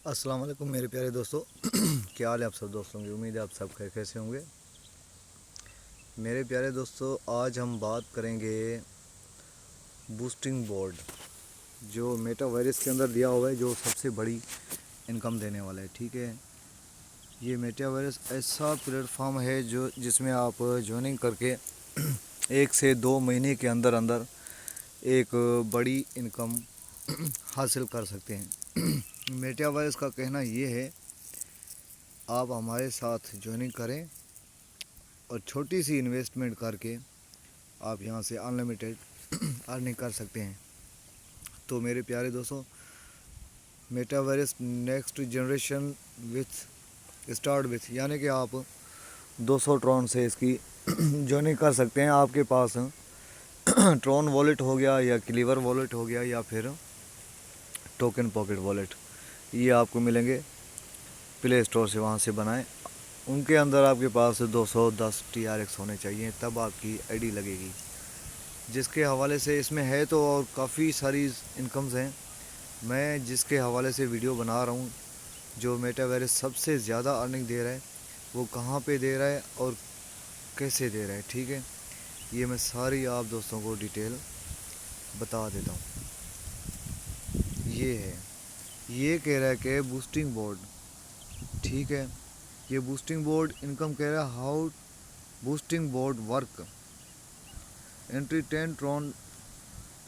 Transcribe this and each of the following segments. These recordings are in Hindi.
अस्सलाम वालेकुम मेरे प्यारे दोस्तों। क्या हाल है आप सब दोस्तों की। उम्मीद है आप सब खैर कैसे होंगे। मेरे प्यारे दोस्तों, आज हम बात करेंगे बूस्टिंग बोर्ड जो मेटावर्स के अंदर दिया हुआ है, जो सबसे बड़ी इनकम देने वाला है। ठीक है, ये मेटावर्स ऐसा प्लेटफॉर्म है जो जिसमें आप ज्वाइनिंग करके 1 से 2 महीने के अंदर अंदर एक बड़ी इनकम हासिल कर सकते हैं। मेटावर्स का कहना ये है, आप हमारे साथ ज्वाइनिंग करें और छोटी सी इन्वेस्टमेंट करके आप यहाँ से अनलिमिटेड अर्निंग कर सकते हैं। तो मेरे प्यारे दोस्तों, metaverse next generation with start with, यानी कि आप 200 ट्रॉन से इसकी ज्वाइनिंग कर सकते हैं। आपके पास ट्रॉन वॉलेट हो गया या क्लीवर वॉलेट हो गया या फिर टोकन पॉकेट वॉलेट, ये आपको मिलेंगे प्ले स्टोर से। वहाँ से बनाएं। उनके अंदर आपके पास 210 TRX होने चाहिए, तब आपकी आईडी लगेगी। जिसके हवाले से इसमें है तो और काफ़ी सारी इनकम्स हैं। मैं जिसके हवाले से वीडियो बना रहा हूँ, जो मेटावर्स सबसे ज़्यादा अर्निंग दे रहा है, वो कहाँ पे दे रहा है और कैसे दे रहा है, ठीक है, ये मैं सारी आप दोस्तों को डिटेल बता देता हूँ। ये है, ये कह रहा है कि बूस्टिंग बोर्ड, ठीक है, ये बूस्टिंग बोर्ड इनकम कह रहा है। How boosting board work, entry 10 Tron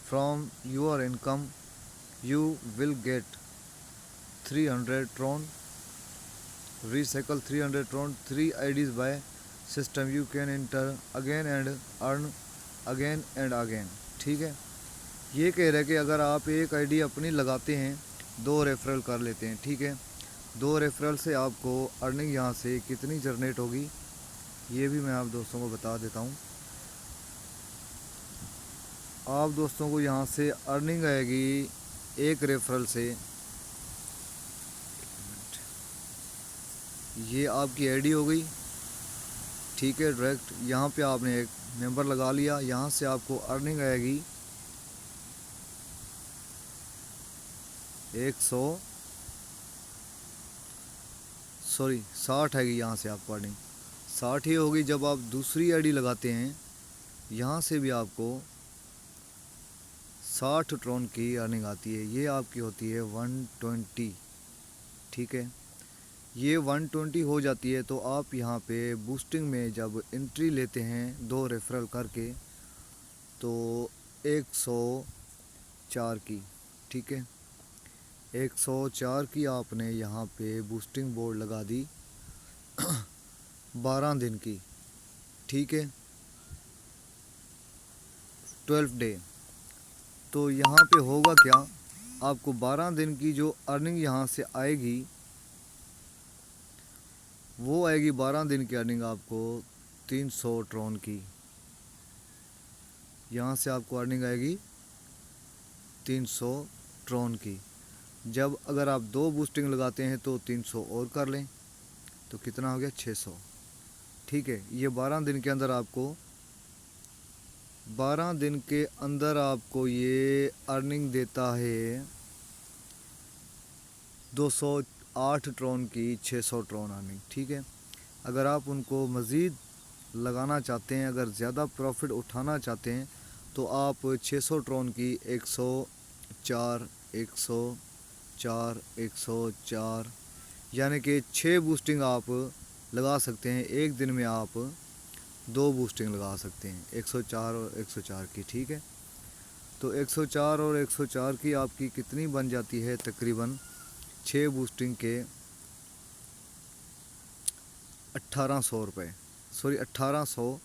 from your income, you will get 300 tron, recycle 300 tron, 3 IDs by system, you can enter again and earn again and again। ठीक है, ये कह रहा है कि अगर आप एक आईडी अपनी लगाते हैं, 2 रेफरल कर लेते हैं, ठीक है, 2 रेफरल से आपको अर्निंग यहाँ से कितनी जनरेट होगी, ये भी मैं आप दोस्तों को बता देता हूँ। आप दोस्तों को यहाँ से अर्निंग आएगी एक रेफरल से, ये आपकी आईडी हो गई, ठीक है। डायरेक्ट यहाँ पे आपने एक मेंबर लगा लिया, यहाँ से आपको अर्निंग आएगी 60 आएगी। यहाँ से आपको अर्निंग 60 ही होगी। जब आप दूसरी आईडी लगाते हैं, यहाँ से भी आपको 60 ट्रॉन की अर्निंग आती है। ये आपकी होती है 120, ठीक है। ये 120 हो जाती है तो आप यहाँ पे बूस्टिंग में जब एंट्री लेते हैं 2 रेफरल करके, तो 104 की, ठीक है, 104 की आपने यहाँ पे बूस्टिंग बोर्ड लगा दी 12 दिन की, ठीक है, 12 डे। तो यहाँ पे होगा क्या, आपको 12 दिन की जो अर्निंग यहाँ से आएगी, वो आएगी 12 दिन की अर्निंग आपको 300 ट्रॉन की। यहाँ से आपको अर्निंग आएगी 300 ट्रॉन की। जब अगर आप 2 बूस्टिंग लगाते हैं तो 300 और कर लें, तो कितना हो गया 600, ठीक है। ये 12 दिन के अंदर आपको 12 दिन के अंदर आपको ये अर्निंग देता है 208 ट्रॉन की 600 ट्रॉन अर्निंग, ठीक है। अगर आप उनको मज़ीद लगाना चाहते हैं, अगर ज़्यादा प्रॉफिट उठाना चाहते हैं, तो आप 600 ट्रॉन की 104 104 104, यानी कि 6 बूस्टिंग आप लगा सकते हैं। एक दिन में आप 2 बूस्टिंग लगा सकते हैं, 104 और 104 की, ठीक है। तो 104 और 104 की आपकी कितनी बन जाती है, तकरीबन 6 बूस्टिंग के 1800 रुपये, 1800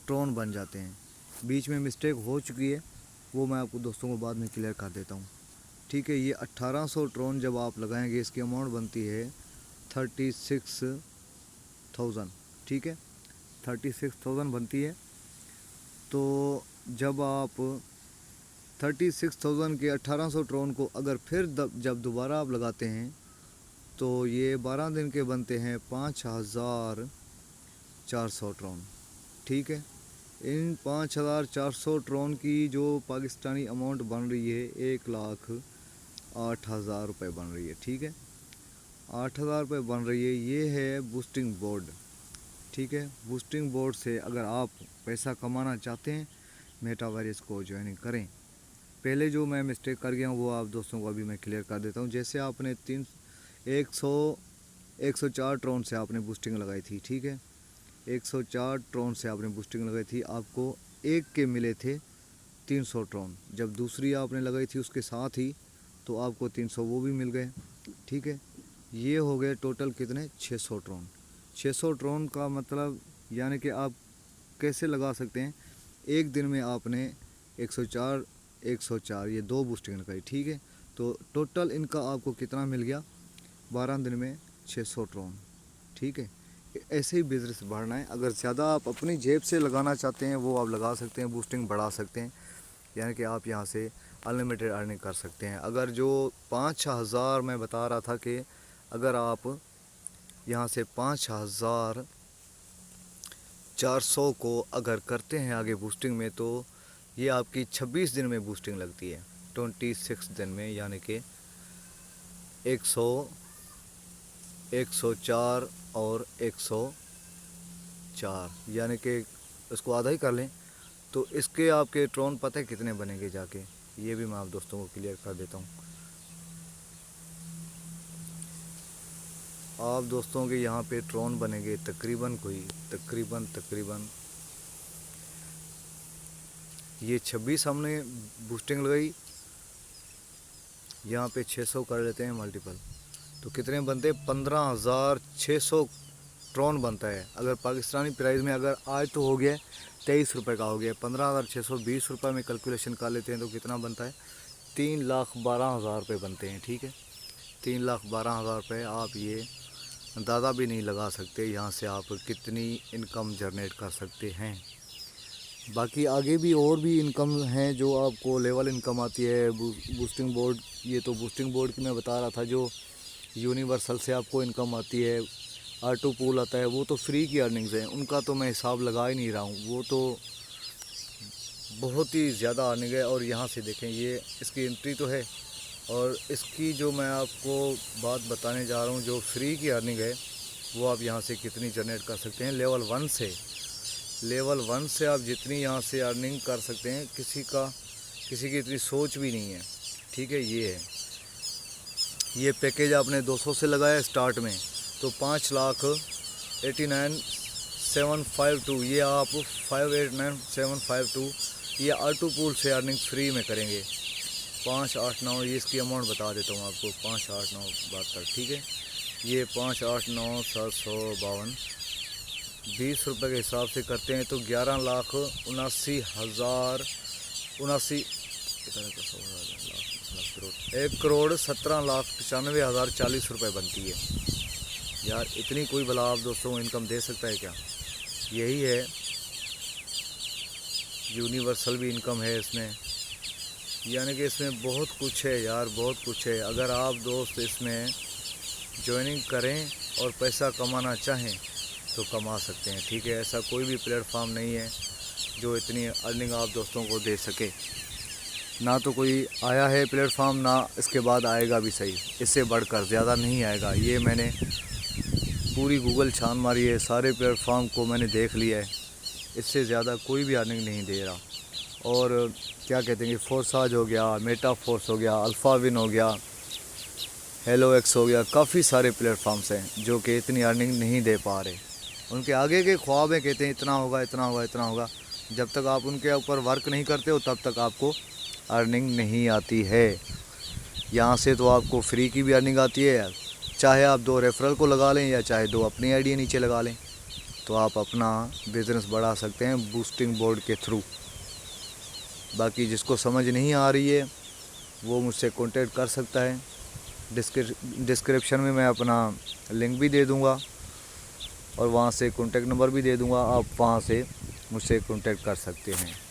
ट्रॉन बन जाते हैं। बीच में मिस्टेक हो चुकी है, वो मैं आपको दोस्तों को बाद में क्लियर कर देता हूँ, ठीक है। ये 1800 ट्रॉन जब आप लगाएंगे, इसकी अमाउंट बनती है 36,000, ठीक है, 36,000 बनती है। तो जब आप 36,000 के 1800 ट्रॉन को अगर फिर जब दोबारा आप लगाते हैं, तो ये 12 दिन के बनते हैं 5400 ट्रॉन, ठीक है। इन 5400 ट्रॉन की जो पाकिस्तानी अमाउंट बन रही है 1,08,000 रुपये बन रही है, ठीक है। 8,000 रुपये बन रही है। ये है बूस्टिंग बोर्ड, ठीक है। बूस्टिंग बोर्ड से अगर आप पैसा कमाना चाहते हैं, मेटावर्स को ज्वाइनिंग करें। पहले जो मैं मिस्टेक कर गया हूँ वो आप दोस्तों को अभी मैं क्लियर कर देता हूँ। जैसे आपने 104 ट्रोन से आपने बूस्टिंग लगाई थी, ठीक है। 104 ट्रोन से आपने बूस्टिंग लगाई थी, आपको एक के मिले थे 300 ट्रोन। जब दूसरी आपने लगाई थी उसके साथ ही तो आपको 300 वो भी मिल गए, ठीक है। ये हो गए टोटल कितने, 600 ट्रोन। 600 ट्रोन का मतलब यानी कि आप कैसे लगा सकते हैं, एक दिन में आपने 104 ये 2 बूस्टिंग लगाई, ठीक है। तो टोटल इनका आपको कितना मिल गया, 12 दिन में 600 ट्रोन, ठीक है। ऐसे ही बिज़नेस बढ़ना है। अगर ज़्यादा आप अपनी जेब से लगाना चाहते हैं वो आप लगा सकते हैं, बूस्टिंग बढ़ा सकते हैं, यानी कि आप यहाँ से अनलिमिटेड अर्निंग कर सकते हैं। अगर जो 5,000 मैं बता रहा था कि अगर आप यहाँ से 5,400 को अगर करते हैं आगे बूस्टिंग में, तो ये आपकी 26 दिन में बूस्टिंग लगती है, 26 दिन में, यानी कि 104 और 104, यानी कि इसको आधा ही कर लें तो इसके आपके ट्रोन पता है कितने बनेंगे जाके, ये भी मैं आप दोस्तों को क्लियर कर देता हूँ। आप दोस्तों के यहाँ पे ट्रोन बनेंगे तकरीबन ये 26 हमने बूस्टिंग लगाई, यहाँ पे 600 कर लेते हैं मल्टीपल, तो कितने बनते हैं, 15,600 ट्रोन बनता है। अगर पाकिस्तानी प्राइस में अगर आज तो हो गया 23 रुपये का हो गया, 15,620 रुपये में कैलकुलेशन कर लेते हैं तो कितना बनता है, 3,12,000 रुपये बनते हैं, ठीक है। 3,12,000 रुपये आप ये अंदाज़ा भी नहीं लगा सकते यहाँ से आप कितनी इनकम जनरेट कर सकते हैं। बाकी आगे भी और भी इनकम हैं जो आपको लेवल इनकम आती है। बूस्टिंग बोर्ड, ये तो बूस्टिंग बोर्ड की मैं बता रहा था, जो यूनिवर्सल से आपको इनकम आती है। R2 पूल आता है, वो तो फ्री की अर्निंग्स हैं, उनका तो मैं हिसाब लगा ही नहीं रहा हूँ, वो तो बहुत ही ज़्यादा अर्निंग है। और यहाँ से देखें, ये इसकी एंट्री तो है, और इसकी जो मैं आपको बात बताने जा रहा हूँ, जो फ्री की अर्निंग है वो आप यहाँ से कितनी जनरेट कर सकते हैं। लेवल 1 से आप जितनी यहाँ से अर्निंग कर सकते हैं, किसी की इतनी सोच भी नहीं है, ठीक है। ये पैकेज आपने 200 से लगाया स्टार्ट में, तो 5,89,752, ये आप 5,89,752 ये R2 पूल से अर्निंग फ्री में करेंगे। 589, ये इसकी अमाउंट बता देता हूँ आपको, 58972, ठीक है। ये 589,752 20 रुपये के हिसाब से करते हैं तो 1,17,95,040 रुपये बनती है यार। इतनी कोई भला आप दोस्तों को इनकम दे सकता है क्या? यही है, यूनिवर्सल भी इनकम है इसमें, यानी कि इसमें बहुत कुछ है यार, बहुत कुछ है। अगर आप दोस्त इसमें ज्वाइनिंग करें और पैसा कमाना चाहें तो कमा सकते हैं, ठीक है। ऐसा कोई भी प्लेटफॉर्म नहीं है जो इतनी अर्निंग आप दोस्तों को दे सके, ना तो कोई आया है प्लेटफॉर्म, ना इसके बाद आएगा भी, सही। इससे बढ़कर ज़्यादा नहीं आएगा। ये मैंने पूरी गूगल छान मारी है, सारे प्लेटफॉर्म को मैंने देख लिया है, इससे ज़्यादा कोई भी अर्निंग नहीं दे रहा। और क्या कहते हैं कि फोर्साज हो गया, मेटाफोर्स हो गया, अल्फ़ाविन हो गया, हेलो एक्स हो गया, काफ़ी सारे प्लेटफॉर्म्स हैं जो कि इतनी अर्निंग नहीं दे पा रहे। उनके आगे के ख्वाब हैं, कहते हैं इतना होगा, इतना होगा, इतना होगा। जब तक आप उनके ऊपर वर्क नहीं करते हो तब तक आपको अर्निंग नहीं आती है। यहाँ से तो आपको फ्री की भी अर्निंग आती है यार, चाहे आप 2 रेफरल को लगा लें या चाहे 2 अपनी आईडी नीचे लगा लें, तो आप अपना बिज़नेस बढ़ा सकते हैं बूस्टिंग बोर्ड के थ्रू। बाकी जिसको समझ नहीं आ रही है वो मुझसे कांटेक्ट कर सकता है। डिस्क्रिप्शन में मैं अपना लिंक भी दे दूँगा और वहाँ से कॉन्टेक्ट नंबर भी दे दूँगा, आप वहाँ से मुझसे कॉन्टेक्ट कर सकते हैं।